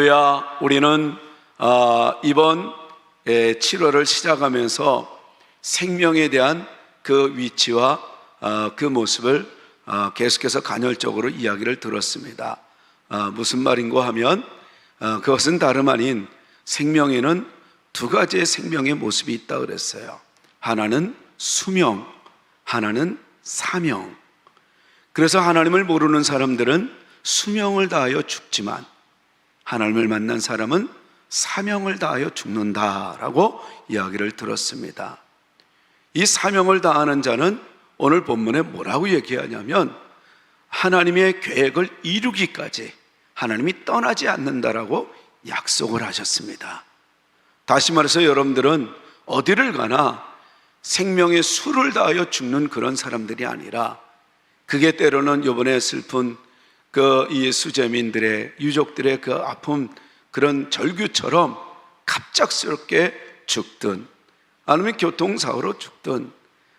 할렐루야. 우리는 이번 7월을 시작하면서 생명에 대한 그 위치와 그 모습을 계속해서 간헐적으로 이야기를 들었습니다. 무슨 말인고 하면 그것은 다름 아닌 생명에는 두 가지의 생명의 모습이 있다 그랬어요. 하나는 수명, 하나는 사명. 그래서 하나님을 모르는 사람들은 수명을 다하여 죽지만 하나님을 만난 사람은 사명을 다하여 죽는다라고 이야기를 들었습니다. 이 사명을 다하는 자는 오늘 본문에 뭐라고 얘기하냐면 하나님의 계획을 이루기까지 하나님이 떠나지 않는다라고 약속을 하셨습니다. 다시 말해서 여러분들은 어디를 가나 생명의 수를 다하여 죽는 그런 사람들이 아니라, 그게 때로는 이번에 슬픈 이 수재민들의 유족들의 그 아픔, 그런 절규처럼 갑작스럽게 죽든, 아니면 교통사고로 죽든,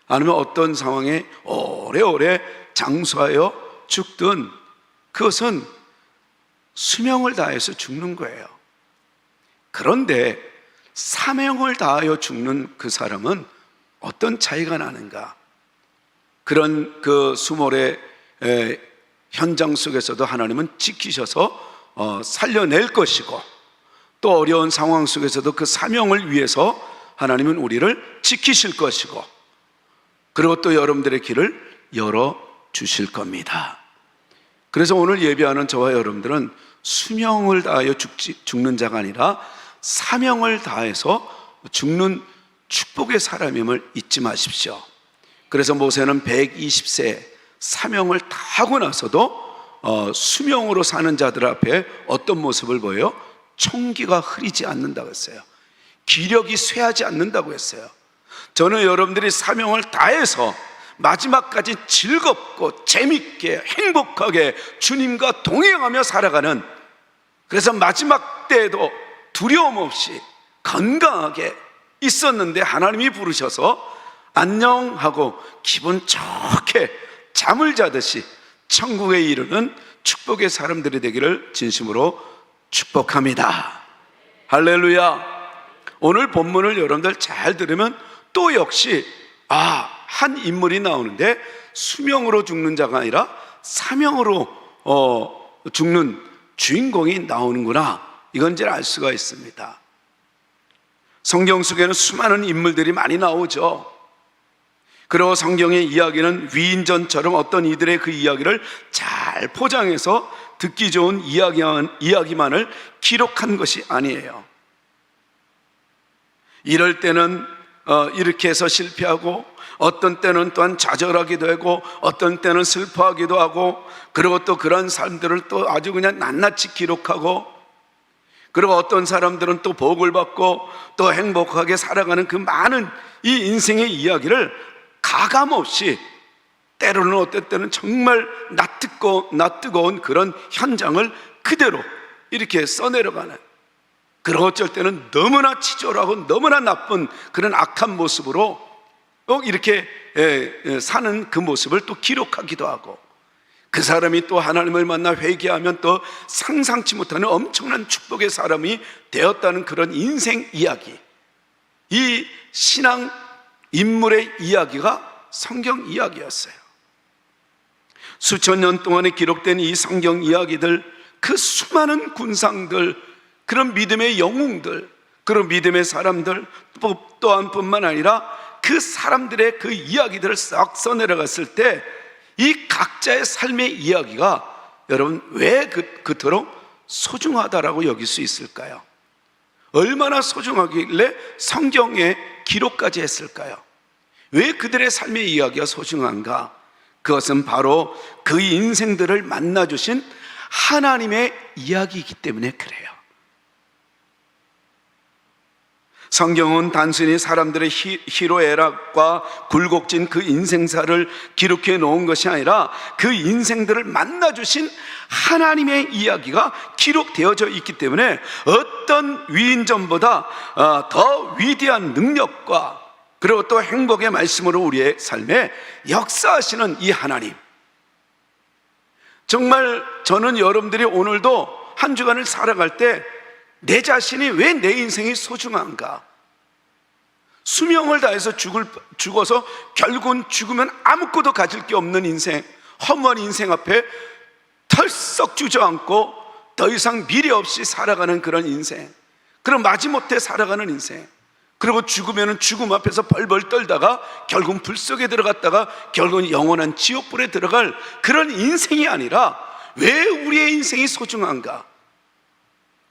아니면 어떤 상황에 오래오래 장수하여 죽든, 그것은 수명을 다해서 죽는 거예요. 그런데 사명을 다하여 죽는 그 사람은 어떤 차이가 나는가? 그런 그 수몰의 현장 속에서도 하나님은 지키셔서 살려낼 것이고, 또 어려운 상황 속에서도 그 사명을 위해서 하나님은 우리를 지키실 것이고, 그리고 또 여러분들의 길을 열어주실 겁니다. 그래서 오늘 예배하는 저와 여러분들은 수명을 다하여 죽는 자가 아니라 사명을 다해서 죽는 축복의 사람임을 잊지 마십시오. 그래서 모세는 120세 사명을 다 하고 나서도 수명으로 사는 자들 앞에 어떤 모습을 보여요? 총기가 흐리지 않는다고 했어요. 기력이 쇠하지 않는다고 했어요. 저는 여러분들이 사명을 다해서 마지막까지 즐겁고 재밌게 행복하게 주님과 동행하며 살아가는, 그래서 마지막 때에도 두려움 없이 건강하게 있었는데 하나님이 부르셔서 안녕하고 기분 좋게 잠을 자듯이 천국에 이르는 축복의 사람들이 되기를 진심으로 축복합니다. 할렐루야. 오늘 본문을 여러분들 잘 들으면 또 역시 한 인물이 나오는데 수명으로 죽는 자가 아니라 사명으로 죽는 주인공이 나오는구나, 이건 이제 알 수가 있습니다. 성경 속에는 수많은 인물들이 많이 나오죠. 그리고 성경의 이야기는 위인전처럼 어떤 이들의 그 이야기를 잘 포장해서 듣기 좋은 이야기만을 기록한 것이 아니에요. 이럴 때는 이렇게 해서 실패하고, 어떤 때는 또한 좌절하기도 하고, 어떤 때는 슬퍼하기도 하고, 그리고 또 그런 사람들을 또 아주 그냥 낱낱이 기록하고, 그리고 어떤 사람들은 또 복을 받고 또 행복하게 살아가는 그 많은 이 인생의 이야기를 가감없이, 때로는 어떨 때는 정말 낯뜨거운 그런 현장을 그대로 이렇게 써내려가는, 그리고 어쩔 때는 너무나 치졸하고 너무나 나쁜 그런 악한 모습으로 이렇게 사는 그 모습을 또 기록하기도 하고, 그 사람이 또 하나님을 만나 회개하면 또 상상치 못하는 엄청난 축복의 사람이 되었다는 그런 인생 이야기, 이 신앙 인물의 이야기가 성경 이야기였어요. 수천 년 동안에 기록된 이 성경 이야기들, 그 수많은 군상들, 그런 믿음의 영웅들, 그런 믿음의 사람들 또한 뿐만 아니라 그 사람들의 그 이야기들을 싹 써내려갔을 때 이 각자의 삶의 이야기가 여러분 왜 그토록 소중하다라고 여길 수 있을까요? 얼마나 소중하길래 성경에 기록까지 했을까요? 왜 그들의 삶의 이야기가 소중한가? 그것은 바로 그 인생들을 만나주신 하나님의 이야기이기 때문에 그래요. 성경은 단순히 사람들의 희로애락과 굴곡진 그 인생사를 기록해 놓은 것이 아니라 그 인생들을 만나주신 하나님의 이야기가 기록되어져 있기 때문에 어떤 위인전보다 더 위대한 능력과 그리고 또 행복의 말씀으로 우리의 삶에 역사하시는 이 하나님, 정말 저는 여러분들이 오늘도 한 주간을 살아갈 때 내 자신이 왜 내 인생이 소중한가? 수명을 다해서 죽어서 결국은 죽으면 아무것도 가질 게 없는 인생, 허무한 인생 앞에 털썩 주저앉고 더 이상 미래 없이 살아가는 그런 인생, 그런 마지못해 살아가는 인생, 그리고 죽으면 죽음 앞에서 벌벌 떨다가 결국은 불 속에 들어갔다가 결국은 영원한 지옥불에 들어갈 그런 인생이 아니라, 왜 우리의 인생이 소중한가?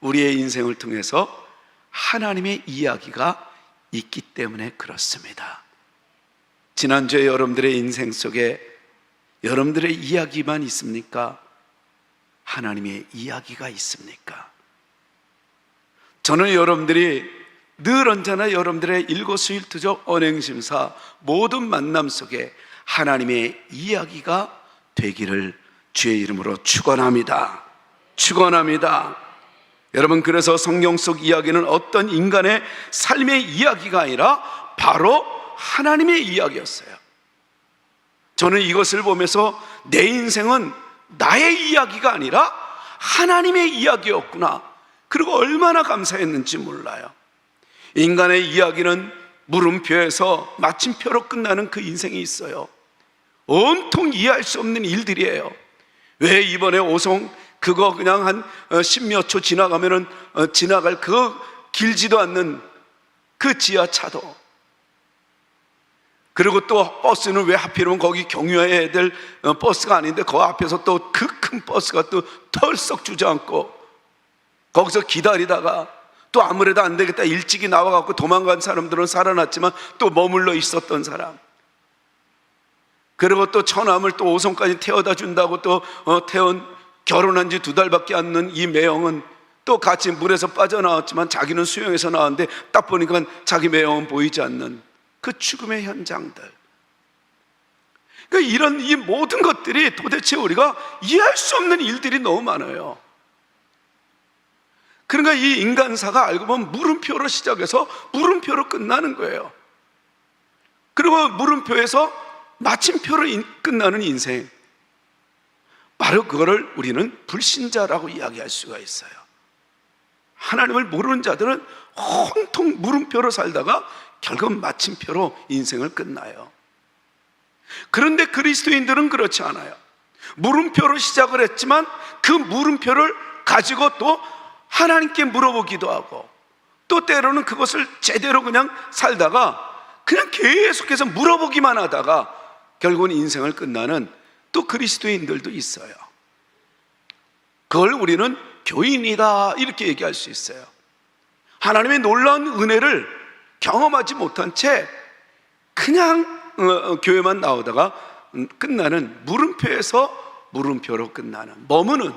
우리의 인생을 통해서 하나님의 이야기가 있기 때문에 그렇습니다. 지난주에 여러분들의 인생 속에 여러분들의 이야기만 있습니까? 하나님의 이야기가 있습니까? 저는 여러분들이 늘 언제나 여러분들의 일거수일투족 언행심사 모든 만남 속에 하나님의 이야기가 되기를 주의 이름으로 축원합니다. 축원합니다. 여러분, 그래서 성경 속 이야기는 어떤 인간의 삶의 이야기가 아니라 바로 하나님의 이야기였어요. 저는 이것을 보면서 내 인생은 나의 이야기가 아니라 하나님의 이야기였구나, 그리고 얼마나 감사했는지 몰라요. 인간의 이야기는 물음표에서 마침표로 끝나는 그 인생이 있어요. 온통 이해할 수 없는 일들이에요. 왜 이번에 오송 그거 그냥 한 10몇 초 지나가면은 지나갈 그 길지도 않는 그 지하차도, 그리고 또 버스는 왜 하필이면 거기 경유해야 될 버스가 아닌데 그 앞에서 또 그 큰 버스가 또 털썩 주저앉고 거기서 기다리다가 또 아무래도 안 되겠다 일찍이 나와갖고 도망간 사람들은 살아났지만 또 머물러 있었던 사람, 그리고 또 처남을 또 오송까지 태워다 준다고 또 결혼한 지 2달밖에 안 된 이 매형은 또 같이 물에서 빠져나왔지만 자기는 수영해서 나왔는데 딱 보니까 자기 매형은 보이지 않는 그 죽음의 현장들. 그러니까 이런 이 모든 것들이 도대체 우리가 이해할 수 없는 일들이 너무 많아요. 그러니까 이 인간사가 알고 보면 물음표로 시작해서 물음표로 끝나는 거예요. 그리고 물음표에서 마침표로 끝나는 인생, 바로 그거를 우리는 불신자라고 이야기할 수가 있어요. 하나님을 모르는 자들은 온통 물음표로 살다가 결국 마침표로 인생을 끝나요. 그런데 그리스도인들은 그렇지 않아요. 물음표로 시작을 했지만 그 물음표를 가지고 또 하나님께 물어보기도 하고, 또 때로는 그것을 제대로 그냥 살다가 그냥 계속해서 물어보기만 하다가 결국은 인생을 끝나는 또 그리스도인들도 있어요. 그걸 우리는 교인이다 이렇게 얘기할 수 있어요. 하나님의 놀라운 은혜를 경험하지 못한 채 그냥 교회만 나오다가 끝나는, 물음표에서 물음표로 끝나는, 머무는.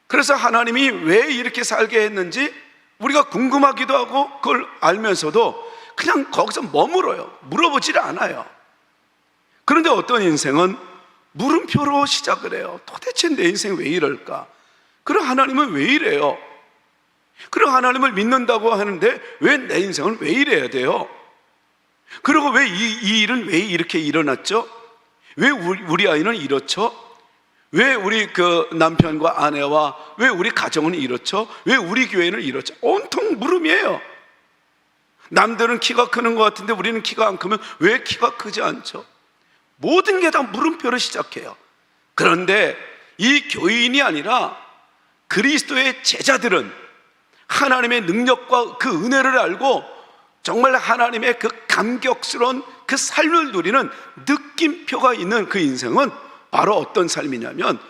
그래서 하나님이 왜 이렇게 살게 했는지 우리가 궁금하기도 하고 그걸 알면서도 그냥 거기서 머물어요. 물어보질 않아요. 그런데 어떤 인생은 물음표로 시작을 해요. 도대체 내 인생 왜 이럴까? 그럼 하나님은 왜 이래요? 그럼 하나님을 믿는다고 하는데 왜 내 인생은 왜 이래야 돼요? 그리고 왜 이 일은 왜 이렇게 일어났죠? 왜 우리 아이는 이렇죠? 왜 우리 그 남편과 아내와 왜 우리 가정은 이렇죠? 왜 우리 교회는 이렇죠? 온통 물음이에요. 남들은 키가 크는 것 같은데 우리는 키가 안 크면 왜 키가 크지 않죠? 모든 게 다 물음표로 시작해요. 그런데 이 교인이 아니라 그리스도의 제자들은 하나님의 능력과 그 은혜를 알고 정말 하나님의 그 감격스러운 그 삶을 누리는 느낌표가 있는 그 인생은 바로 어떤 삶이냐면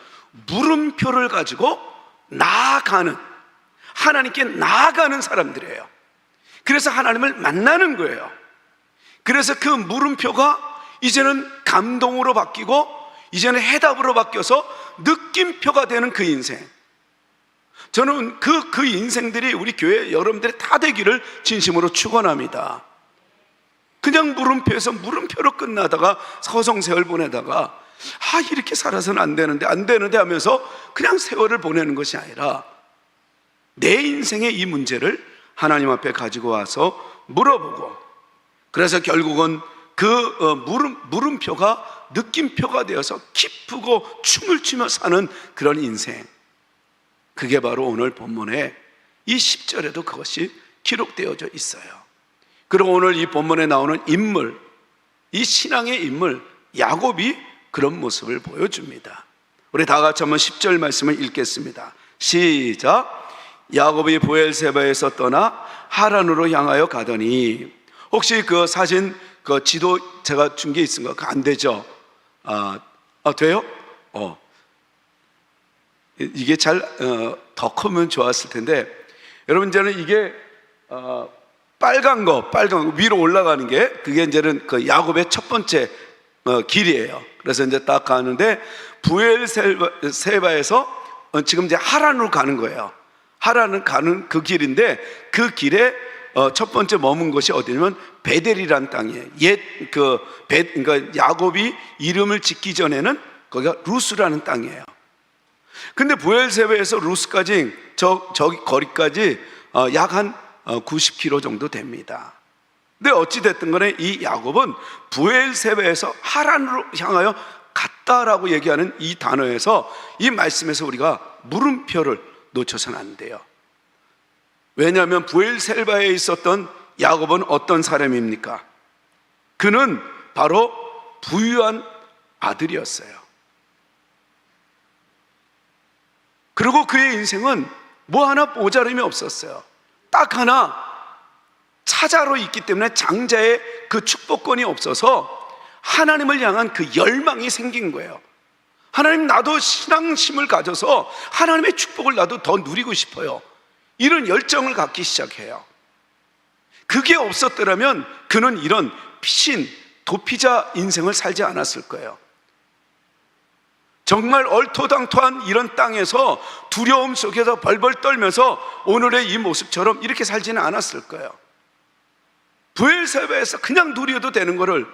물음표를 가지고 나아가는, 하나님께 나아가는 사람들이에요. 그래서 하나님을 만나는 거예요. 그래서 그 물음표가 이제는 감동으로 바뀌고 이제는 해답으로 바뀌어서 느낌표가 되는 그 인생, 저는 그 인생들이 우리 교회 여러분들이 다 되기를 진심으로 축원합니다. 그냥 물음표에서 물음표로 끝나다가 서성세월 보내다가 이렇게 살아서는 안 되는데 하면서 그냥 세월을 보내는 것이 아니라 내 인생의 이 문제를 하나님 앞에 가지고 와서 물어보고, 그래서 결국은 그 물음표가 느낌표가 되어서 기쁘고 춤을 추며 사는 그런 인생, 그게 바로 오늘 본문의 이 10절에도 그것이 기록되어져 있어요. 그리고 오늘 이 본문에 나오는 인물, 이 신앙의 인물 야곱이 그런 모습을 보여줍니다. 우리 다 같이 한번 10절 말씀을 읽겠습니다. 시작. 야곱이 브엘세바에서 떠나 하란으로 향하여 가더니, 혹시 그 사진 그 지도 제가 준 게 있습니까? 그거 안 되죠? 돼요? 이게 더 크면 좋았을 텐데, 여러분 이제는 이게 빨간 거 위로 올라가는 게 그게 이제는 그 야곱의 첫 번째 길이에요. 그래서 이제 딱 가는데 브엘세바에서 지금 이제 하란으로 가는 거예요. 하란을 가는 그 길인데 그 길에 첫 번째 머문 곳이 어디냐면 베델이란 땅이에요. 그러니까 야곱이 이름을 짓기 전에는 거기가 루스라는 땅이에요. 근데 브엘세바에서 루스까지 저기 거리까지 약 한 90km 정도 됩니다. 근데 어찌됐든 간에 이 야곱은 브엘세바에서 하란으로 향하여 갔다라고 얘기하는 이 단어에서, 이 말씀에서 우리가 물음표를 놓쳐서는 안 돼요. 왜냐하면 브엘세바에 있었던 야곱은 어떤 사람입니까? 그는 바로 부유한 아들이었어요. 그리고 그의 인생은 뭐 하나 모자람이 없었어요. 딱 하나 차자로 있기 때문에 장자의 그 축복권이 없어서 하나님을 향한 그 열망이 생긴 거예요. 하나님, 나도 신앙심을 가져서 하나님의 축복을 나도 더 누리고 싶어요. 이런 열정을 갖기 시작해요. 그게 없었더라면 그는 이런 피신, 도피자 인생을 살지 않았을 거예요. 정말 얼토당토한 이런 땅에서 두려움 속에서 벌벌 떨면서 오늘의 이 모습처럼 이렇게 살지는 않았을 거예요. 브엘세바에서 그냥 누려도 되는 거를,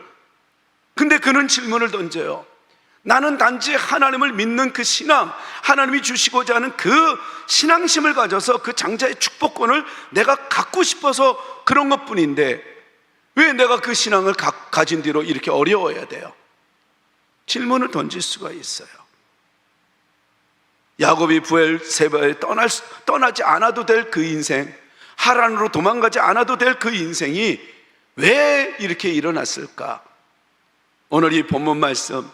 근데 그는 질문을 던져요. 나는 단지 하나님을 믿는 그 신앙, 하나님이 주시고자 하는 그 신앙심을 가져서 그 장자의 축복권을 내가 갖고 싶어서 그런 것뿐인데 왜 내가 그 신앙을 가진 뒤로 이렇게 어려워야 돼요? 질문을 던질 수가 있어요. 야곱이 브엘세바에 떠나지 않아도 될 그 인생, 하란으로 도망가지 않아도 될 그 인생이 왜 이렇게 일어났을까? 오늘 이 본문 말씀,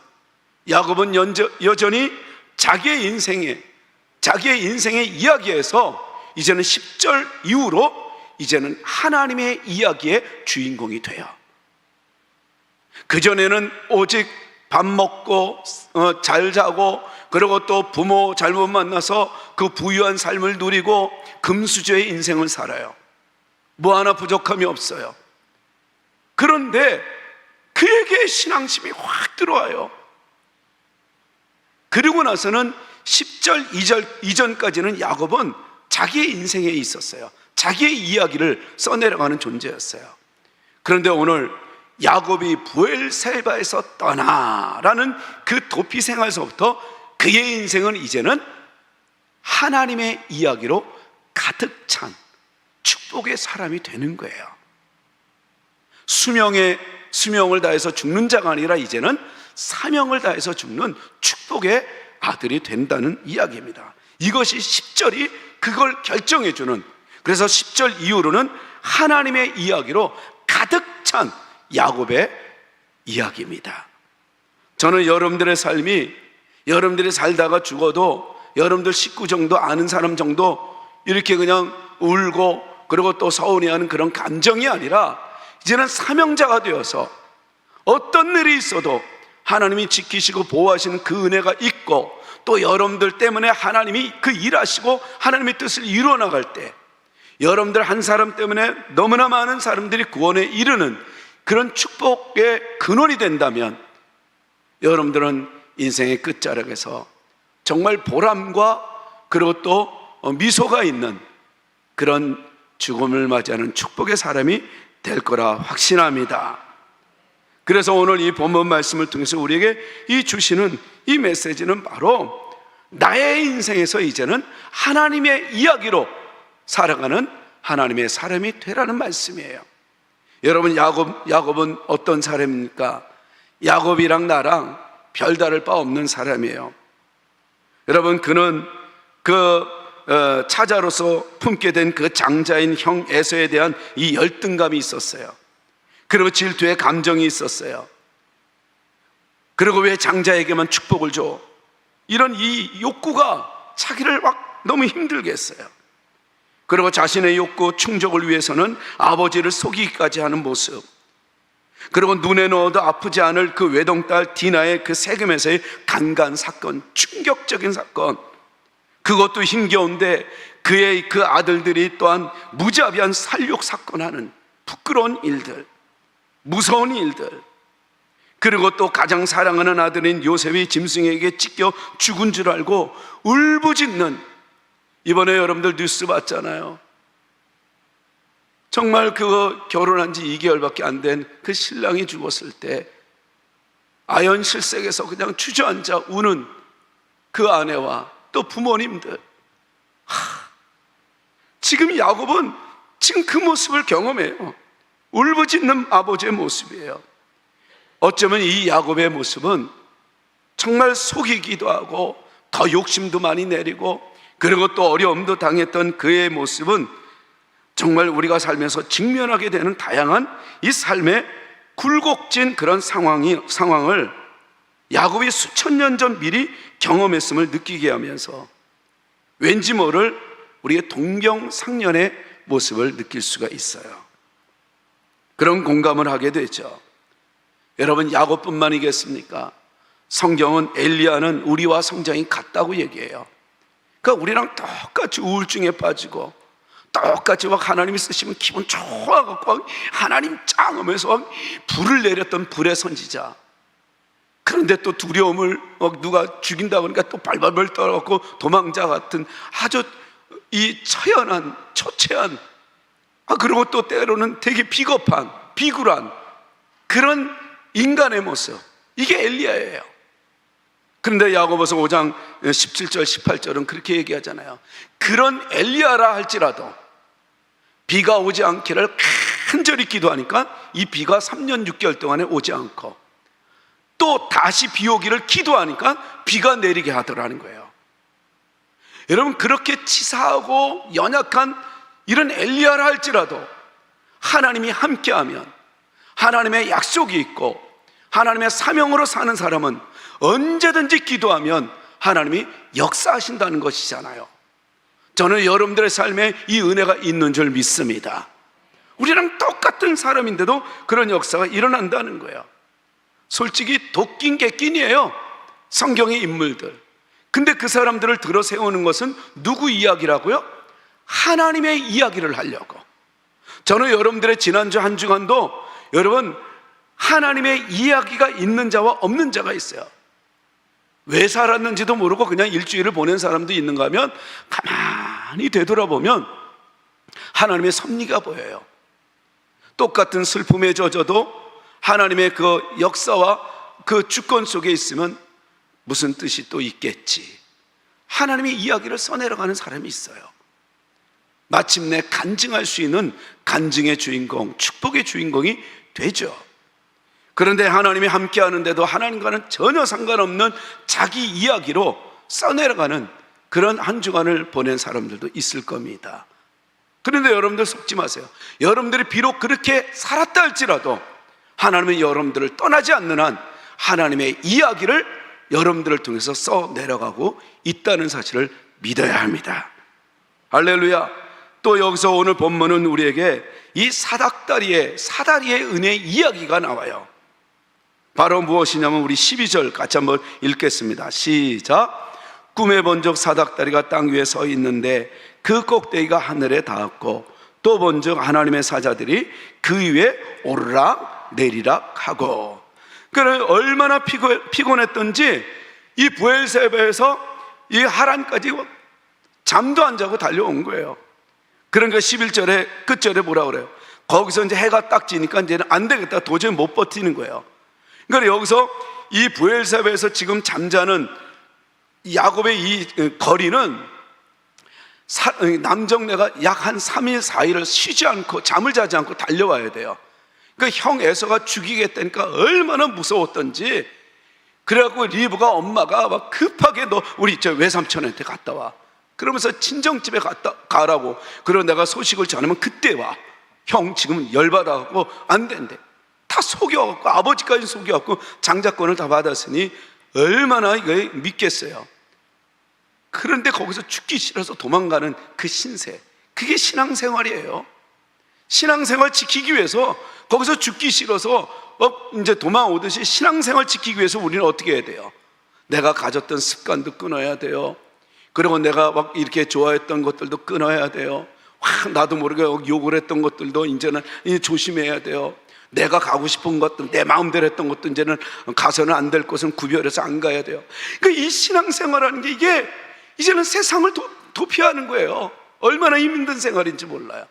야곱은 여전히 자기의 인생의 이야기에서 이제는 10절 이후로 이제는 하나님의 이야기의 주인공이 돼요. 그전에는 오직 밥 먹고 잘 자고, 그리고 또 부모 잘못 만나서 그 부유한 삶을 누리고 금수저의 인생을 살아요. 뭐 하나 부족함이 없어요. 그런데 그에게 신앙심이 확 들어와요. 그리고 나서는 10절 2절 이전까지는 야곱은 자기의 인생에 있었어요. 자기의 이야기를 써내려가는 존재였어요. 그런데 오늘 야곱이 브엘세바에서 떠나라는 그 도피 생활에서부터 그의 인생은 이제는 하나님의 이야기로 가득 찬 축복의 사람이 되는 거예요. 수명을 다해서 죽는 자가 아니라 이제는 사명을 다해서 죽는 축복의 아들이 된다는 이야기입니다. 이것이 10절이 그걸 결정해주는, 그래서 10절 이후로는 하나님의 이야기로 가득 찬 야곱의 이야기입니다. 저는 여러분들의 삶이, 여러분들이 살다가 죽어도 여러분들 식구 정도, 아는 사람 정도 이렇게 그냥 울고 그리고 또 서운해하는 그런 감정이 아니라 이제는 사명자가 되어서 어떤 일이 있어도 하나님이 지키시고 보호하시는 그 은혜가 있고, 또 여러분들 때문에 하나님이 그 일하시고 하나님의 뜻을 이루어나갈 때 여러분들 한 사람 때문에 너무나 많은 사람들이 구원에 이르는 그런 축복의 근원이 된다면 여러분들은 인생의 끝자락에서 정말 보람과 그리고 또 미소가 있는 그런 죽음을 맞이하는 축복의 사람이 될 거라 확신합니다. 그래서 오늘 이 본문 말씀을 통해서 우리에게 이 주시는 이 메시지는 바로 나의 인생에서 이제는 하나님의 이야기로 살아가는 하나님의 사람이 되라는 말씀이에요. 여러분, 야곱은 어떤 사람입니까? 야곱이랑 나랑 별다를 바 없는 사람이에요. 여러분, 그는 그 차자로서 품게 된 그 장자인 형 에서에 대한 이 열등감이 있었어요. 그리고 질투의 감정이 있었어요. 그리고 왜 장자에게만 축복을 줘? 이런 이 욕구가 자기를 막 너무 힘들게 했어요. 그리고 자신의 욕구 충족을 위해서는 아버지를 속이기까지 하는 모습, 그리고 눈에 넣어도 아프지 않을 그 외동딸 디나의 그 세겜에서의 간간 사건, 충격적인 사건, 그것도 힘겨운데 그의 그 아들들이 또한 무자비한 살육 사건하는 부끄러운 일들, 무서운 일들, 그리고 또 가장 사랑하는 아들인 요셉이 짐승에게 찢겨 죽은 줄 알고 울부짖는, 이번에 여러분들 뉴스 봤잖아요. 정말 그거 결혼한 지 2개월밖에 안 된 그 신랑이 죽었을 때 아연실색에서 그냥 주저앉아 우는 그 아내와 또 부모님들. 지금 야곱은 지금 그 모습을 경험해요. 울부짖는 아버지의 모습이에요. 어쩌면 이 야곱의 모습은 정말 속이기도 하고 더 욕심도 많이 내리고 그리고 또 어려움도 당했던 그의 모습은 정말 우리가 살면서 직면하게 되는 다양한 이 삶의 굴곡진 그런 상황을 야곱이 수천 년 전 미리 경험했음을 느끼게 하면서 왠지 모를 우리의 동병상련의 모습을 느낄 수가 있어요. 그런 공감을 하게 되죠. 여러분, 야곱뿐만이겠습니까? 성경은 엘리야는 우리와 성장이 같다고 얘기해요. 그러니까 우리랑 똑같이 우울증에 빠지고 똑같이 막 하나님이 쓰시면 기분 좋아갖고 하나님 짱 하면서 불을 내렸던 불의 선지자. 그런데 또 두려움을 누가 죽인다 그러니까 또 발발발 떨어갖고 도망자 같은 아주 이 처연한, 초췌한, 그리고 또 때로는 되게 비겁한, 비굴한 그런 인간의 모습, 이게 엘리야예요. 그런데 야고보서 5장 17절 18절은 그렇게 얘기하잖아요. 그런 엘리야라 할지라도 비가 오지 않기를 간절히 기도하니까 이 비가 3년 6개월 동안에 오지 않고 또 다시 비 오기를 기도하니까 비가 내리게 하더라는 거예요. 여러분, 그렇게 치사하고 연약한 이런 엘리야라 할지라도 하나님이 함께하면, 하나님의 약속이 있고 하나님의 사명으로 사는 사람은 언제든지 기도하면 하나님이 역사하신다는 것이잖아요. 저는 여러분들의 삶에 이 은혜가 있는 줄 믿습니다. 우리랑 똑같은 사람인데도 그런 역사가 일어난다는 거예요. 솔직히 도끼인 개끼니에요, 성경의 인물들. 근데 그 사람들을 들어 세우는 것은 누구 이야기라고요? 하나님의 이야기를 하려고. 저는 여러분들의 지난주 한 주간도 여러분, 하나님의 이야기가 있는 자와 없는 자가 있어요. 왜 살았는지도 모르고 그냥 일주일을 보낸 사람도 있는가 하면 가만히 되돌아보면 하나님의 섭리가 보여요. 똑같은 슬픔에 젖어도 하나님의 그 역사와 그 주권 속에 있으면 무슨 뜻이 또 있겠지. 하나님의 이야기를 써내려가는 사람이 있어요. 마침내 간증할 수 있는 간증의 주인공, 축복의 주인공이 되죠. 그런데 하나님이 함께 하는데도 하나님과는 전혀 상관없는 자기 이야기로 써내려가는 그런 한 주간을 보낸 사람들도 있을 겁니다. 그런데 여러분들 속지 마세요. 여러분들이 비록 그렇게 살았다 할지라도 하나님은 여러분들을 떠나지 않는 한 하나님의 이야기를 여러분들을 통해서 써내려가고 있다는 사실을 믿어야 합니다. 할렐루야. 또 여기서 오늘 본문은 우리에게 이 사다리의 은혜의 이야기가 나와요. 바로 무엇이냐면 우리 12절 같이 한번 읽겠습니다. 시작. 꿈에 본 적 사닥다리가 땅 위에 서 있는데 그 꼭대기가 하늘에 닿았고 또 본 적 하나님의 사자들이 그 위에 오르락 내리락 하고. 그래, 얼마나 피곤했던지 이 브엘세바에서 이 하란까지 잠도 안 자고 달려온 거예요. 그러니까 11절에 끝절에 뭐라 그래요? 거기서 이제 해가 딱 지니까 이제는 안 되겠다, 도저히 못 버티는 거예요. 그러니까 여기서 이 브엘세바에서 지금 잠자는 야곱의 이 거리는 남정네가 약 한 3일 4일을 쉬지 않고 잠을 자지 않고 달려와야 돼요. 그러니까 형 에서가 죽이겠다니까 얼마나 무서웠던지. 그래갖고 리브가 엄마가 막 급하게 너 우리 저 외삼촌한테 갔다 와. 그러면서 친정집에 가라고. 그리고 내가 소식을 전하면 그때 와. 형 지금 열받아갖고 안 된대. 다 속여갖고, 아버지까지 속여갖고 장자권을 다 받았으니 얼마나 이거 믿겠어요. 그런데 거기서 죽기 싫어서 도망가는 그 신세, 그게 신앙생활이에요. 신앙생활 지키기 위해서, 거기서 죽기 싫어서 이제 도망오듯이 신앙생활 지키기 위해서 우리는 어떻게 해야 돼요? 내가 가졌던 습관도 끊어야 돼요. 그리고 내가 막 이렇게 좋아했던 것들도 끊어야 돼요. 나도 모르게 욕을 했던 것들도 이제는 조심해야 돼요. 내가 가고 싶은 것들, 내 마음대로 했던 것도 이제는 가서는 안 될 곳은 구별해서 안 가야 돼요. 그러니까 이 신앙생활이라는 게 이게 이제는 세상을 도피하는 거예요. 얼마나 힘든 생활인지 몰라요.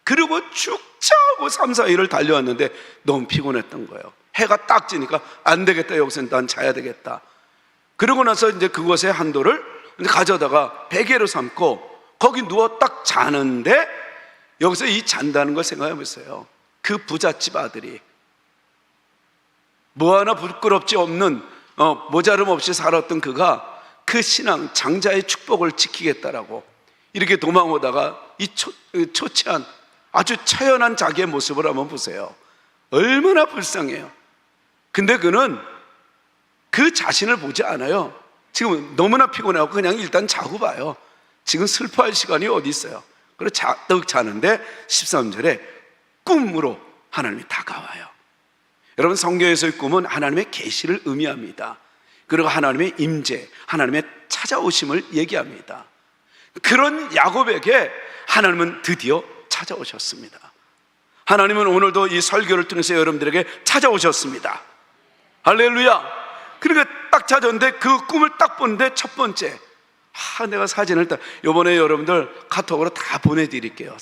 그리고 죽자 하고 3, 4일을 달려왔는데 너무 피곤했던 거예요. 해가 딱 지니까 안 되겠다, 여기서 난 자야 되겠다. 그러고 나서 이제 그것의 한도를 가져다가 베개로 삼고 거기 누워 딱 자는데, 여기서 이 잔다는 걸 생각해 보세요. 그 부잣집 아들이 뭐 하나 부끄럽지 없는 모자름 없이 살았던 그가 그 신앙, 장자의 축복을 지키겠다라고 이렇게 도망오다가 이 초췌한, 아주 처연한 자기의 모습을 한번 보세요. 얼마나 불쌍해요. 근데 그는 그 자신을 보지 않아요. 지금 너무나 피곤하고 그냥 일단 자고 봐요. 지금 슬퍼할 시간이 어디 있어요. 그래서 떡 자는데 13절에 꿈으로 하나님이 다가와요. 여러분, 성경에서의 꿈은 하나님의 계시를 의미합니다. 그리고 하나님의 임재, 하나님의 찾아오심을 얘기합니다. 그런 야곱에게 하나님은 드디어 찾아오셨습니다. 하나님은 오늘도 이 설교를 통해서 여러분들에게 찾아오셨습니다. 할렐루야. 그러니까 딱 찾았는데 그 꿈을 딱 보는데 첫 번째, 내가 사진을 딱, 이번에 여러분들 카톡으로 다 보내드릴게요.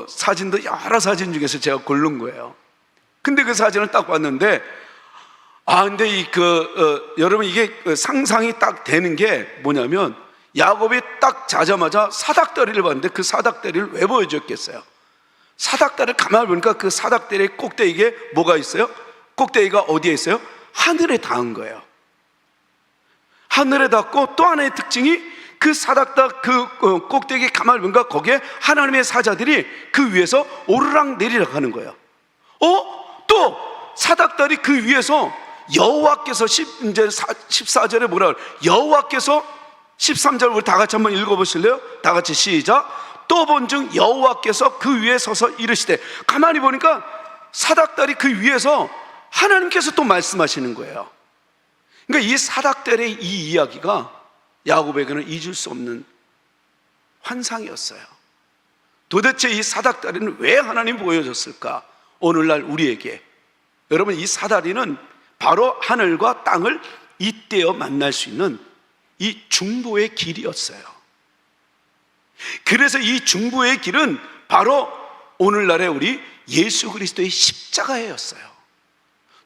사진도 여러 사진 중에서 제가 고른 거예요. 근데 그 사진을 딱 봤는데, 근데 여러분 이게 상상이 딱 되는 게 뭐냐면, 야곱이 딱 자자마자 사닥다리를 봤는데 그 사닥다리를 왜 보여줬겠어요? 사닥다리를 가만히 보니까 그 사닥다리의 꼭대기에 뭐가 있어요? 꼭대기가 어디에 있어요? 하늘에 닿은 거예요. 하늘에 닿고 또 하나의 특징이 그 사닥다 그 꼭대기에 가만히 보니까 거기에 하나님의 사자들이 그 위에서 오르락 내리락 하는 거예요. 또 사닥다리 그 위에서 여호와께서 이제 14절에 뭐라 그래요? 여호와께서 13절 우리 다 같이 한번 읽어보실래요? 다 같이 시작. 또 본즉 여호와께서 그 위에 서서 이르시되, 가만히 보니까 사닥다리 그 위에서 하나님께서 또 말씀하시는 거예요. 그러니까 이 사닥다리의 이 이야기가 야곱에게는 잊을 수 없는 환상이었어요. 도대체 이 사닥다리는 왜 하나님이 보여줬을까? 오늘날 우리에게, 여러분, 이 사다리는 바로 하늘과 땅을 잇대어 만날 수 있는 이 중보의 길이었어요. 그래서 이 중보의 길은 바로 오늘날의 우리 예수 그리스도의 십자가였어요.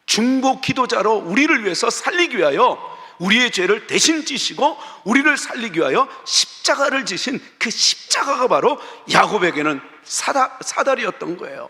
중보 기도자로 우리를 위해서 살리기 위하여, 우리의 죄를 대신 지시고 우리를 살리기 위하여 십자가를 지신 그 십자가가 바로 야곱에게는 사다리였던 거예요.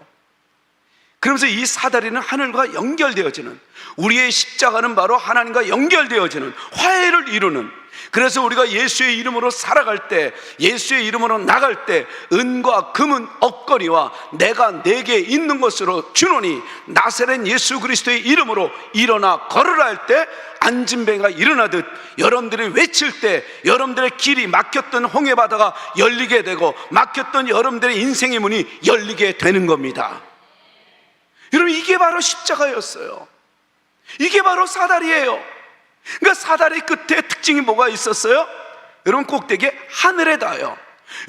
그러면서 이 사다리는 하늘과 연결되어지는, 우리의 십자가는 바로 하나님과 연결되어지는, 화해를 이루는, 그래서 우리가 예수의 이름으로 살아갈 때, 예수의 이름으로 나갈 때 은과 금은 얻거니와 내가 내게 있는 것으로 주노니 나사렛 예수 그리스도의 이름으로 일어나 걸으라 할 때 안진뱅이가 일어나듯, 여러분들이 외칠 때 여러분들의 길이 막혔던 홍해바다가 열리게 되고 막혔던 여러분들의 인생의 문이 열리게 되는 겁니다. 여러분, 이게 바로 십자가였어요. 이게 바로 사다리예요. 그러니까 사다리 끝에 특징이 뭐가 있었어요? 여러분, 꼭대기에 하늘에 닿아요.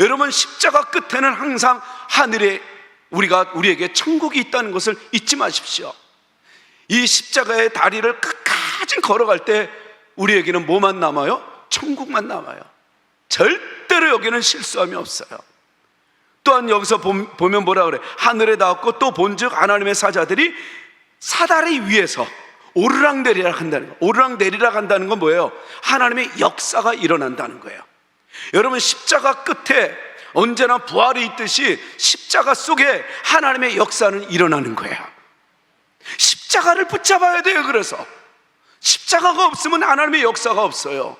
여러분, 십자가 끝에는 항상 하늘에 우리에게 천국이 있다는 것을 잊지 마십시오. 이 십자가의 다리를 끝까지 걸어갈 때 우리에게는 뭐만 남아요? 천국만 남아요. 절대로 여기는 실수함이 없어요. 또한 여기서 보면 뭐라 그래? 하늘에 닿았고 또 본즉 하나님의 사자들이 사다리 위에서 오르락 내리락 한다는 거예요. 오르락 내리락 한다는 건 뭐예요? 하나님의 역사가 일어난다는 거예요. 여러분, 십자가 끝에 언제나 부활이 있듯이 십자가 속에 하나님의 역사는 일어나는 거예요. 십자가를 붙잡아야 돼요. 그래서 십자가가 없으면 하나님의 역사가 없어요.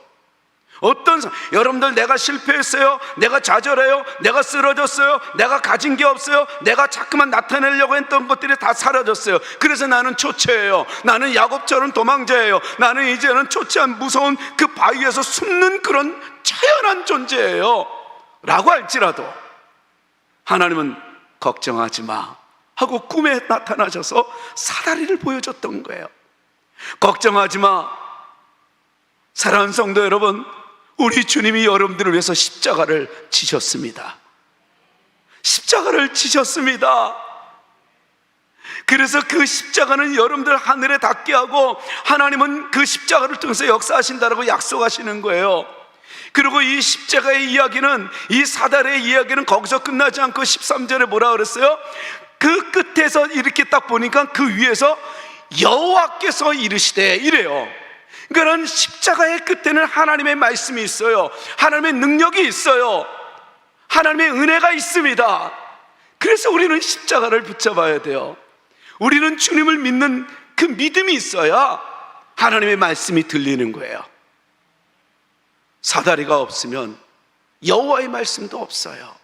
여러분들, 내가 실패했어요, 내가 좌절해요, 내가 쓰러졌어요, 내가 가진 게 없어요, 내가 자꾸만 나타내려고 했던 것들이 다 사라졌어요. 그래서 나는 초췌해요, 나는 야곱처럼 도망자예요, 나는 이제는 초췌한 무서운 그 바위에서 숨는 그런 처연한 존재예요 라고 할지라도 하나님은 걱정하지 마 하고 꿈에 나타나셔서 사다리를 보여줬던 거예요. 걱정하지 마. 사랑하는 성도 여러분, 우리 주님이 여러분들을 위해서 십자가를 지셨습니다. 십자가를 지셨습니다. 그래서 그 십자가는 여러분들 하늘에 닿게 하고 하나님은 그 십자가를 통해서 역사하신다라고 약속하시는 거예요. 그리고 이 십자가의 이야기는, 이 사다리의 이야기는 거기서 끝나지 않고 13절에 뭐라 그랬어요? 그 끝에서 이렇게 딱 보니까 그 위에서 여호와께서 이르시되 이래요. 그러니까 십자가의 끝에는 하나님의 말씀이 있어요. 하나님의 능력이 있어요. 하나님의 은혜가 있습니다. 그래서 우리는 십자가를 붙잡아야 돼요. 우리는 주님을 믿는 그 믿음이 있어야 하나님의 말씀이 들리는 거예요. 사다리가 없으면 여호와의 말씀도 없어요.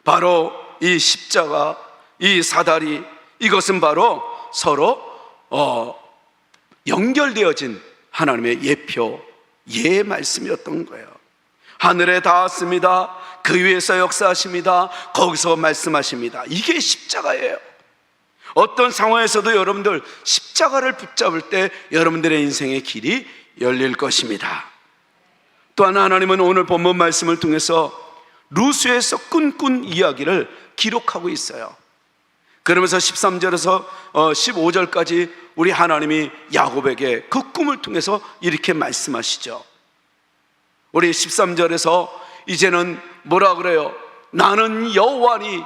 바로 이 십자가, 이 사다리, 이것은 바로 서로 연결되어진 하나님의 예표, 예 말씀이었던 거예요. 하늘에 닿았습니다. 그 위에서 역사하십니다. 거기서 말씀하십니다. 이게 십자가예요. 어떤 상황에서도 여러분들 십자가를 붙잡을 때 여러분들의 인생의 길이 열릴 것입니다. 또한 하나님은 오늘 본문 말씀을 통해서 루스에서 꿈꾼 이야기를 기록하고 있어요. 그러면서 13절에서 15절까지 우리 하나님이 야곱에게 그 꿈을 통해서 이렇게 말씀하시죠. 우리 13절에서 이제는 뭐라 그래요? 나는 여호와니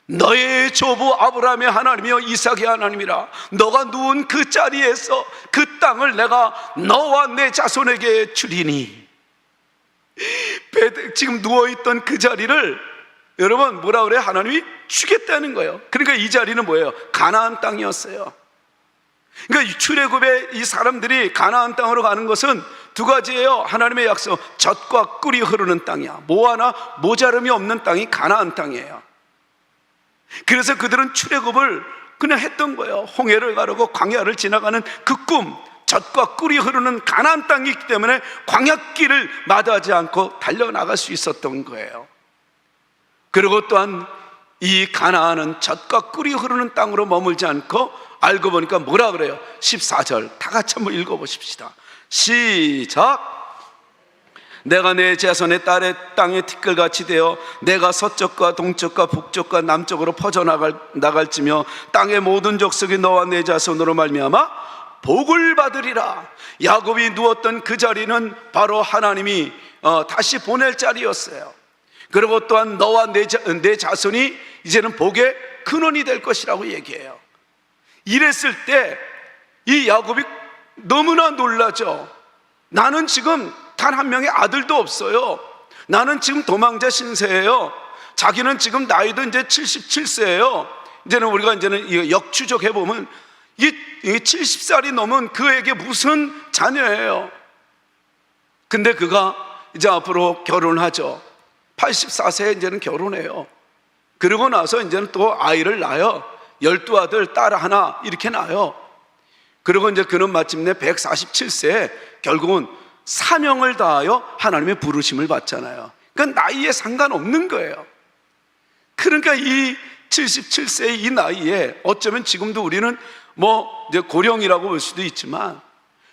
너의 조부 아브라함의 하나님이여 이삭의 하나님이라. 너가 누운 그 자리에서 그 땅을 내가 너와 내 자손에게 주리니. 지금 누워있던 그 자리를 여러분 뭐라 그래요? 하나님이 주겠다는 거예요. 그러니까 이 자리는 뭐예요? 가나안 땅이었어요. 그러니까 출애굽의 이 사람들이 가나안 땅으로 가는 것은 두 가지예요. 하나님의 약속, 젖과 꿀이 흐르는 땅이야. 뭐 하나 모자름이 없는 땅이 가나안 땅이에요. 그래서 그들은 출애굽을 그냥 했던 거예요. 홍해를 가르고 광야를 지나가는 그 꿈, 젖과 꿀이 흐르는 가나안 땅이기 때문에 광야길을 마다하지 않고 달려나갈 수 있었던 거예요. 그리고 또한 이 가나안은 젖과 꿀이 흐르는 땅으로 머물지 않고 알고 보니까 뭐라 그래요? 14절 다 같이 한번 읽어보십시다. 시작. 내가 내 자손의 딸의 땅에 티끌같이 되어 내가 서쪽과 동쪽과 북쪽과 남쪽으로 퍼져나갈지며 땅의 모든 족속이 너와 내 자손으로 말미암아 복을 받으리라. 야곱이 누웠던 그 자리는 바로 하나님이 다시 보낼 자리였어요. 그리고 또한 너와 내 자손이 이제는 복의 근원이 될 것이라고 얘기해요. 이랬을 때 이 야곱이 너무나 놀라죠. 나는 지금 단 한 명의 아들도 없어요. 나는 지금 도망자 신세예요. 자기는 지금 나이도 이제 77세예요. 이제는 우리가 이제는 역추적해 보면 이 70살이 넘은 그에게 무슨 자녀예요. 근데 그가 이제 앞으로 결혼하죠. 84세에 이제는 결혼해요. 그러고 나서 이제는 또 아이를 낳아요. 12아들, 딸 하나 이렇게 낳아요. 그리고 이제 그는 마침내 147세에 결국은 사명을 다하여 하나님의 부르심을 받잖아요. 그러니까 나이에 상관없는 거예요. 그러니까 이 77세의 이 나이에 어쩌면 지금도 우리는 뭐 이제 고령이라고 볼 수도 있지만,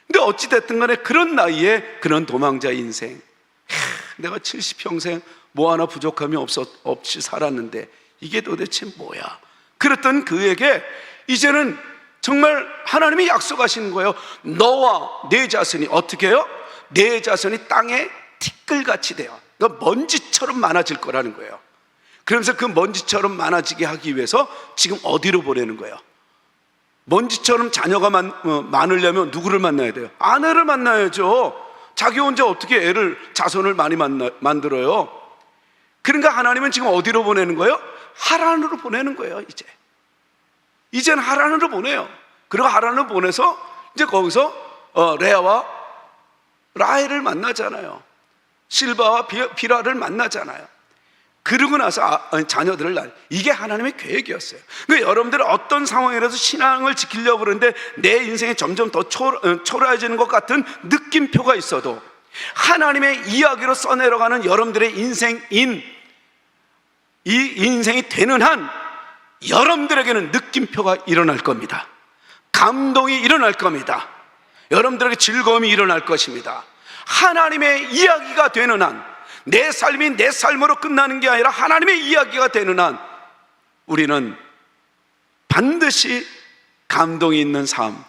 근데 어찌됐든 간에 그런 나이에 그런 도망자 인생, 내가 70평생 뭐 하나 부족함이 없이 살았는데 이게 도대체 뭐야? 그랬던 그에게 이제는 정말 하나님이 약속하시는 거예요. 너와 내 자손이 어떻게 해요? 내 자손이 땅에 티끌같이 돼요. 그러니까 먼지처럼 많아질 거라는 거예요. 그러면서 그 먼지처럼 많아지게 하기 위해서 지금 어디로 보내는 거예요? 먼지처럼 자녀가 많으려면 누구를 만나야 돼요? 아내를 만나야죠. 자기 혼자 어떻게 자손을 많이 만들어요? 그러니까 하나님은 지금 어디로 보내는 거예요? 하란으로 보내는 거예요. 이제는 하란으로 보내요. 그리고 하란으로 보내서 이제 거기서 레아와 라헬을 만나잖아요. 실바와 비라를 만나잖아요. 그러고 나서 자녀들을 낳아요. 이게 하나님의 계획이었어요. 그러니까 여러분들은 어떤 상황이라도 신앙을 지키려고 그러는데 내 인생이 점점 더 초라해지는 것 같은 느낌표가 있어도 하나님의 이야기로 써내려가는 여러분들의 인생인 이 인생이 되는 한 여러분들에게는 느낌표가 일어날 겁니다. 감동이 일어날 겁니다. 여러분들에게 즐거움이 일어날 것입니다. 하나님의 이야기가 되는 한, 내 삶이 내 삶으로 끝나는 게 아니라 하나님의 이야기가 되는 한 우리는 반드시 감동이 있는 삶,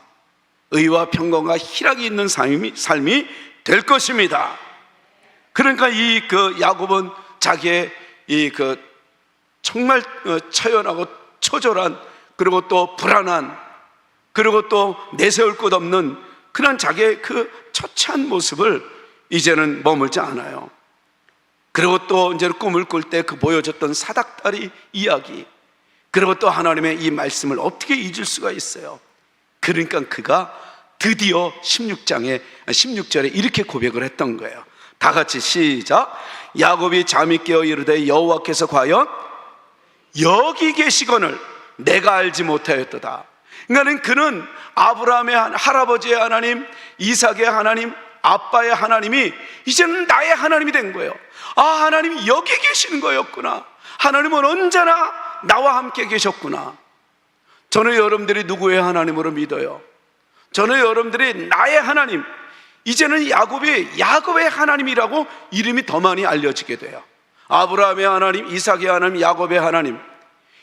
의와 평강과 희락이 있는 삶이 될 것입니다. 그러니까 야곱은 자기의 정말 처연하고 처절한, 그리고 또 불안한, 그리고 또 내세울 것 없는 그런 자기의 그 처참한 모습을 이제는 머물지 않아요. 그리고 또 이제 꿈을 꿀 때 그 보여줬던 사닥다리 이야기, 그리고 또 하나님의 이 말씀을 어떻게 잊을 수가 있어요. 그러니까 그가 드디어 16절에 이렇게 고백을 했던 거예요. 다 같이 시작. 야곱이 잠이 깨어 이르되 여호와께서 과연 여기 계시거늘 내가 알지 못하였도다. 그러니까 그는 아브라함의 할아버지의 하나님, 이삭의 하나님, 아빠의 하나님이 이제는 나의 하나님이 된 거예요. 아, 하나님이 여기 계시는 거였구나. 하나님은 언제나 나와 함께 계셨구나. 저는 여러분들이 누구의 하나님으로 믿어요? 저는 여러분들이 나의 하나님, 이제는 야곱의 하나님이라고 이름이 더 많이 알려지게 돼요. 아브라함의 하나님, 이삭의 하나님, 야곱의 하나님,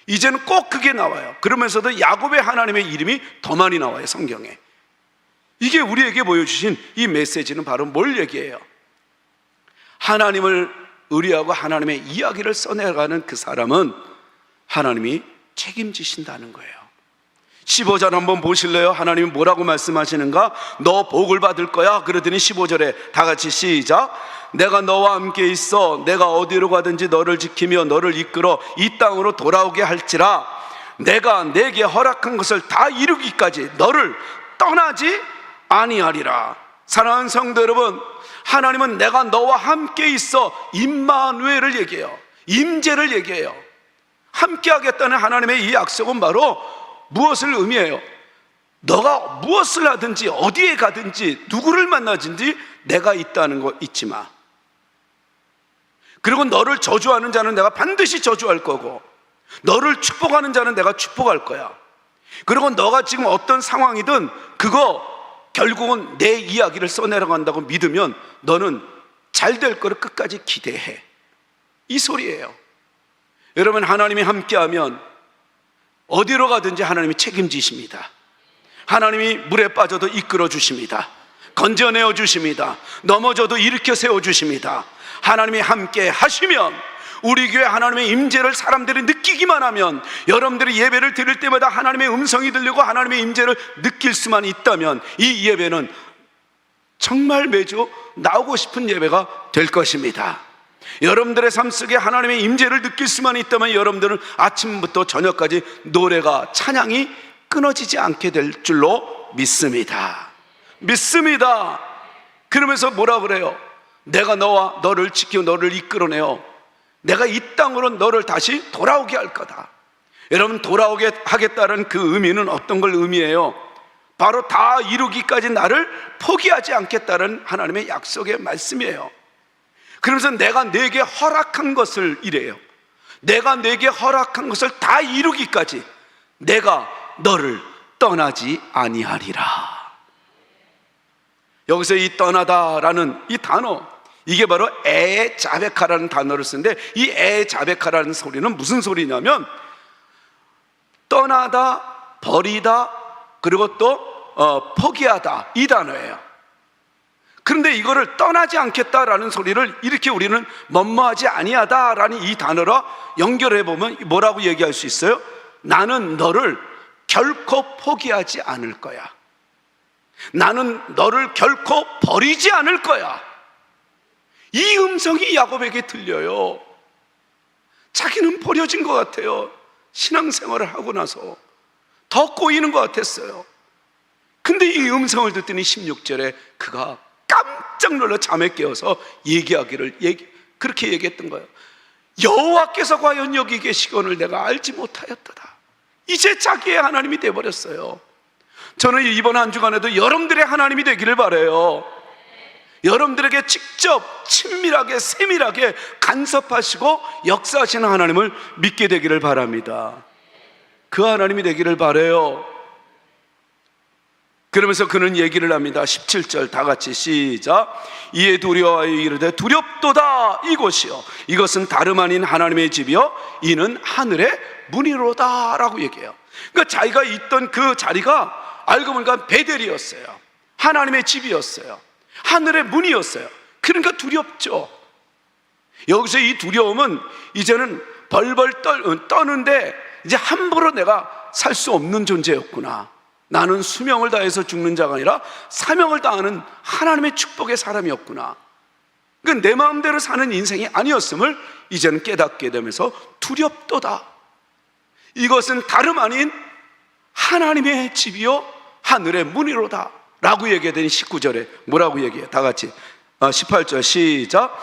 이제는 꼭 그게 나와요. 그러면서도 야곱의 하나님의 이름이 더 많이 나와요, 성경에. 이게 우리에게 보여주신 이 메시지는 바로 뭘 얘기해요? 하나님을 의뢰하고 하나님의 이야기를 써내가는 그 사람은 하나님이 책임지신다는 거예요. 15절 한번 보실래요? 하나님이 뭐라고 말씀하시는가? 너 복을 받을 거야. 그러더니 15절에 다 같이 시작. 내가 너와 함께 있어 내가 어디로 가든지 너를 지키며 너를 이끌어 이 땅으로 돌아오게 할지라. 내가 내게 허락한 것을 다 이루기까지 너를 떠나지 아니하리라. 사랑하는 성도 여러분, 하나님은 내가 너와 함께 있어 임마누엘을 얘기해요. 임재를 얘기해요. 함께 하겠다는 하나님의 이 약속은 바로 무엇을 의미해요? 너가 무엇을 하든지 어디에 가든지 누구를 만나든지 내가 있다는 거 잊지 마. 그리고 너를 저주하는 자는 내가 반드시 저주할 거고, 너를 축복하는 자는 내가 축복할 거야. 그리고 너가 지금 어떤 상황이든 그거 결국은 내 이야기를 써내려간다고 믿으면 너는 잘 될 거를 끝까지 기대해. 이 소리예요. 여러분, 하나님이 함께하면 어디로 가든지 하나님이 책임지십니다. 하나님이 물에 빠져도 이끌어 주십니다. 건져내어 주십니다. 넘어져도 일으켜 세워 주십니다. 하나님이 함께 하시면, 우리 교회 하나님의 임재를 사람들이 느끼기만 하면, 여러분들이 예배를 드릴 때마다 하나님의 음성이 들리고 하나님의 임재를 느낄 수만 있다면 이 예배는 정말 매주 나오고 싶은 예배가 될 것입니다. 여러분들의 삶 속에 하나님의 임재를 느낄 수만 있다면 여러분들은 아침부터 저녁까지 노래가, 찬양이 끊어지지 않게 될 줄로 믿습니다. 믿습니다. 그러면서 뭐라 그래요? 내가 너를 지키고 너를 이끌어내어 내가 이 땅으로 너를 다시 돌아오게 할 거다. 여러분, 돌아오게 하겠다는 그 의미는 어떤 걸 의미해요? 바로 다 이루기까지 나를 포기하지 않겠다는 하나님의 약속의 말씀이에요. 그러면서 내가 내게 허락한 것을 이래요. 내가 내게 허락한 것을 다 이루기까지 내가 너를 떠나지 아니하리라. 여기서 이 떠나다라는 이 단어, 이게 바로 에에 자베카라는 단어를 쓰는데, 이 에에 자베카라는 소리는 무슨 소리냐면 떠나다, 버리다, 그리고 또 포기하다, 이 단어예요. 그런데 이거를 떠나지 않겠다라는 소리를 이렇게 우리는 뭐뭐하지 아니하다라는 이 단어로 연결해 보면 뭐라고 얘기할 수 있어요? 나는 너를 결코 포기하지 않을 거야. 나는 너를 결코 버리지 않을 거야. 이 음성이 야곱에게 들려요. 자기는 버려진 것 같아요. 신앙생활을 하고 나서 더 꼬이는 것 같았어요. 근데 이 음성을 듣더니 16절에 그가 깜짝 깜짝 놀라 잠에 깨어서 그렇게 얘기했던 거예요. 여호와께서 과연 여기 계시거늘 내가 알지 못하였도다. 이제 자기의 하나님이 되어버렸어요. 저는 이번 한 주간에도 여러분들의 하나님이 되기를 바라요. 여러분들에게 직접 친밀하게 세밀하게 간섭하시고 역사하시는 하나님을 믿게 되기를 바랍니다. 그 하나님이 되기를 바라요. 그러면서 그는 얘기를 합니다. 17절 다 같이 시작. 이에 두려워하여 이르되 두렵도다 이곳이요 이것은 다름 아닌 하나님의 집이요 이는 하늘의 문이로다 라고 얘기해요. 그러니까 자기가 있던 그 자리가 알고 보니까 베델이었어요. 하나님의 집이었어요. 하늘의 문이었어요. 그러니까 두렵죠. 여기서 이 두려움은 이제는 벌벌 떠는데 이제 함부로 내가 살 수 없는 존재였구나. 나는 수명을 다해서 죽는 자가 아니라 사명을 다하는 하나님의 축복의 사람이었구나. 그러니까 내 마음대로 사는 인생이 아니었음을 이제는 깨닫게 되면서 두렵도다. 이것은 다름 아닌 하나님의 집이요 하늘의 문이로다 라고 얘기하더니 19절에 뭐라고 얘기해요? 다 같이 18절 시작.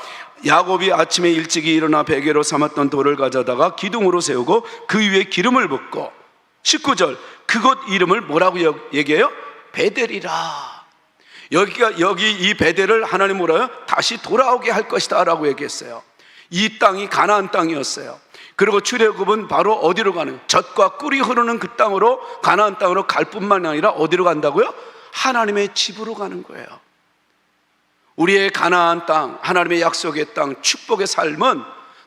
야곱이 아침에 일찍이 일어나 베개로 삼았던 돌을 가져다가 기둥으로 세우고 그 위에 기름을 붓고 19절 그곳 이름을 뭐라고 얘기해요? 베델이라. 여기 이 베델을 하나님 뭐라요? 다시 돌아오게 할 것이다 라고 얘기했어요. 이 땅이 가나안 땅이었어요. 그리고 출애굽은 바로 어디로 가는, 젖과 꿀이 흐르는 그 땅으로, 가나안 땅으로 갈 뿐만 아니라 어디로 간다고요? 하나님의 집으로 가는 거예요. 우리의 가나안 땅, 하나님의 약속의 땅, 축복의 삶은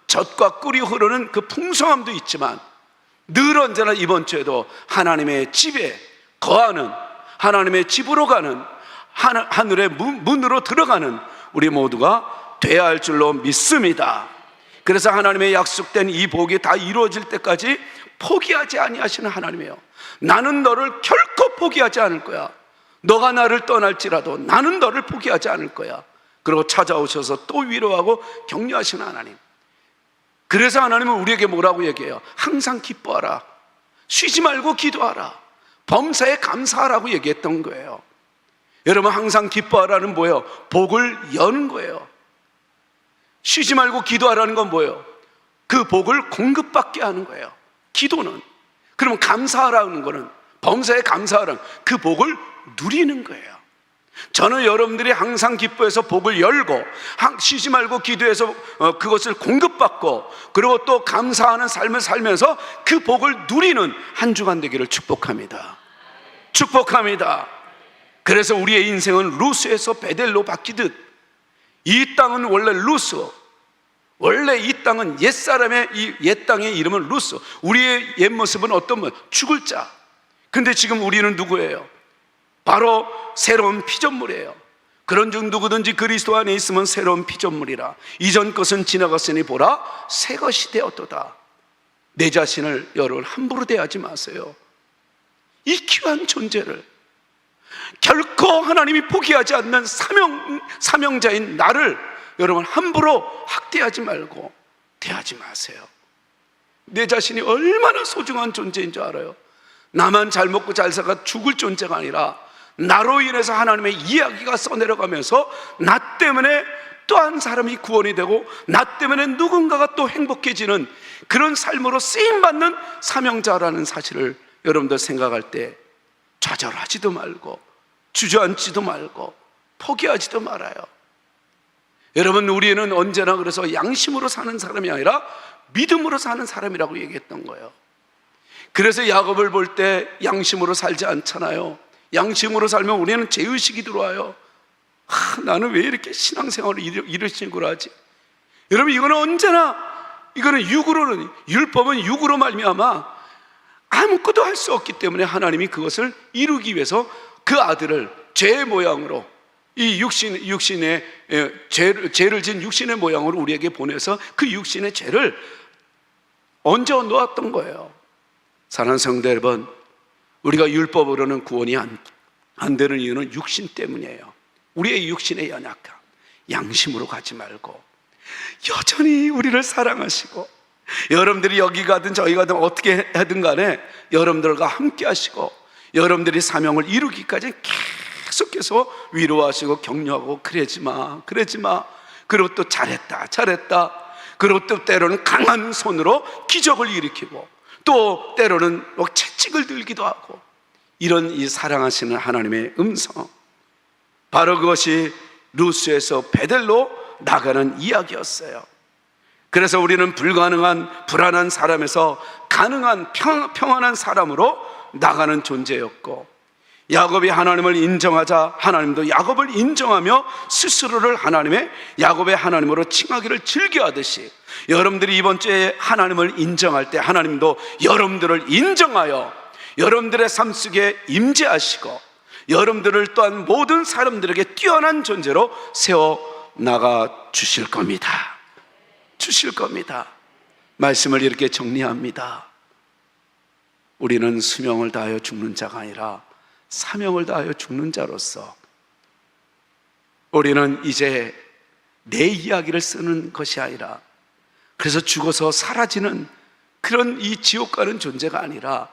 젖과 꿀이 흐르는 그 풍성함도 있지만 늘 언제나 이번 주에도 하나님의 집에 거하는, 하나님의 집으로 가는, 하늘의 문으로 들어가는 우리 모두가 돼야 할 줄로 믿습니다. 그래서 하나님의 약속된 이 복이 다 이루어질 때까지 포기하지 아니하시는 하나님이에요. 나는 너를 결코 포기하지 않을 거야. 너가 나를 떠날지라도 나는 너를 포기하지 않을 거야. 그리고 찾아오셔서 또 위로하고 격려하시는 하나님. 그래서 하나님은 우리에게 뭐라고 얘기해요? 항상 기뻐하라, 쉬지 말고 기도하라, 범사에 감사하라고 얘기했던 거예요. 여러분, 항상 기뻐하라는 뭐예요? 복을 여는 거예요. 쉬지 말고 기도하라는 건 뭐예요? 그 복을 공급받게 하는 거예요. 기도는. 그러면 감사하라는 거는, 범사에 감사하라는 그 복을 누리는 거예요. 저는 여러분들이 항상 기뻐해서 복을 열고 쉬지 말고 기도해서 그것을 공급받고 그리고 또 감사하는 삶을 살면서 그 복을 누리는 한 주간 되기를 축복합니다. 축복합니다. 그래서 우리의 인생은 루스에서 베델로 바뀌듯, 이 땅은 원래 루스, 원래 이 땅은 옛사람의 이 옛 땅의 이름은 루스, 우리의 옛 모습은 어떤 모습? 죽을 자. 근데 지금 우리는 누구예요? 바로 새로운 피조물이에요. 그런즉 누구든지 그리스도 안에 있으면 새로운 피조물이라. 이전 것은 지나갔으니 보라 새 것이 되었도다. 내 자신을 여러분 함부로 대하지 마세요. 이 귀한 존재를 결코 하나님이 포기하지 않는 사명자인 나를 여러분 함부로 학대하지 말고 대하지 마세요. 내 자신이 얼마나 소중한 존재인 줄 알아요? 나만 잘 먹고 잘 살아 죽을 존재가 아니라 나로 인해서 하나님의 이야기가 써내려가면서 나 때문에 또 한 사람이 구원이 되고 나 때문에 누군가가 또 행복해지는 그런 삶으로 쓰임받는 사명자라는 사실을 여러분들 생각할 때 좌절하지도 말고 주저앉지도 말고 포기하지도 말아요. 여러분, 우리는 언제나 그래서 양심으로 사는 사람이 아니라 믿음으로 사는 사람이라고 얘기했던 거예요. 그래서 야곱을 볼 때 양심으로 살지 않잖아요. 양심으로 살면 우리는 죄의식이 들어와요. 나는 왜 이렇게 신앙생활을 이런 식으로 하지? 여러분, 이거는 언제나, 이거는 육으로는, 율법은 육으로 말미암아 아무것도 할 수 없기 때문에 하나님이 그것을 이루기 위해서 그 아들을 죄의 모양으로, 이 육신의 죄를 진 육신의 모양으로 우리에게 보내서 그 육신의 죄를 얹어 놓았던 거예요. 사랑하는 성도 여러분, 우리가 율법으로는 구원이 안 되는 이유는 육신 때문이에요. 우리의 육신의 연약함, 양심으로 가지 말고 여전히 우리를 사랑하시고 여러분들이 여기 가든 저기 가든 어떻게 하든 간에 여러분들과 함께 하시고 여러분들이 사명을 이루기까지 계속해서 위로하시고 격려하고 그러지 마, 그러지 마. 그리고 또 잘했다, 잘했다. 그리고 또 때로는 강한 손으로 기적을 일으키고 또 때로는 채찍을 들기도 하고, 이런 이 사랑하시는 하나님의 음성, 바로 그것이 루스에서 베델로 나가는 이야기였어요. 그래서 우리는 불가능한 불안한 사람에서 가능한 평안한 사람으로 나가는 존재였고, 야곱이 하나님을 인정하자 하나님도 야곱을 인정하며 스스로를 하나님의 야곱의 하나님으로 칭하기를 즐겨하듯이, 여러분들이 이번 주에 하나님을 인정할 때 하나님도 여러분들을 인정하여 여러분들의 삶 속에 임재하시고 여러분들을 또한 모든 사람들에게 뛰어난 존재로 세워 나가 주실 겁니다. 주실 겁니다. 말씀을 이렇게 정리합니다. 우리는 수명을 다하여 죽는 자가 아니라 사명을 다하여 죽는 자로서, 우리는 이제 내 이야기를 쓰는 것이 아니라, 그래서 죽어서 사라지는 그런 이 지옥 가는 존재가 아니라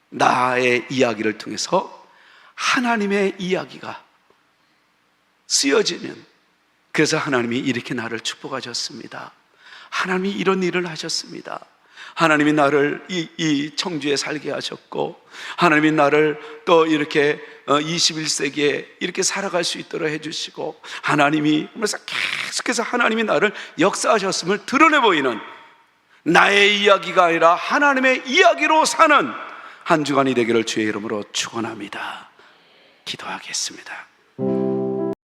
나의 이야기를 통해서 하나님의 이야기가 쓰여지는, 그래서 하나님이 이렇게 나를 축복하셨습니다. 하나님이 이런 일을 하셨습니다. 하나님이 나를 이 청주에 살게 하셨고, 하나님이 나를 또 이렇게 21세기에 이렇게 살아갈 수 있도록 해주시고, 하나님이 그래서 계속해서 하나님이 나를 역사하셨음을 드러내 보이는, 나의 이야기가 아니라 하나님의 이야기로 사는 한 주간이 되기를 주의 이름으로 축원합니다. 기도하겠습니다.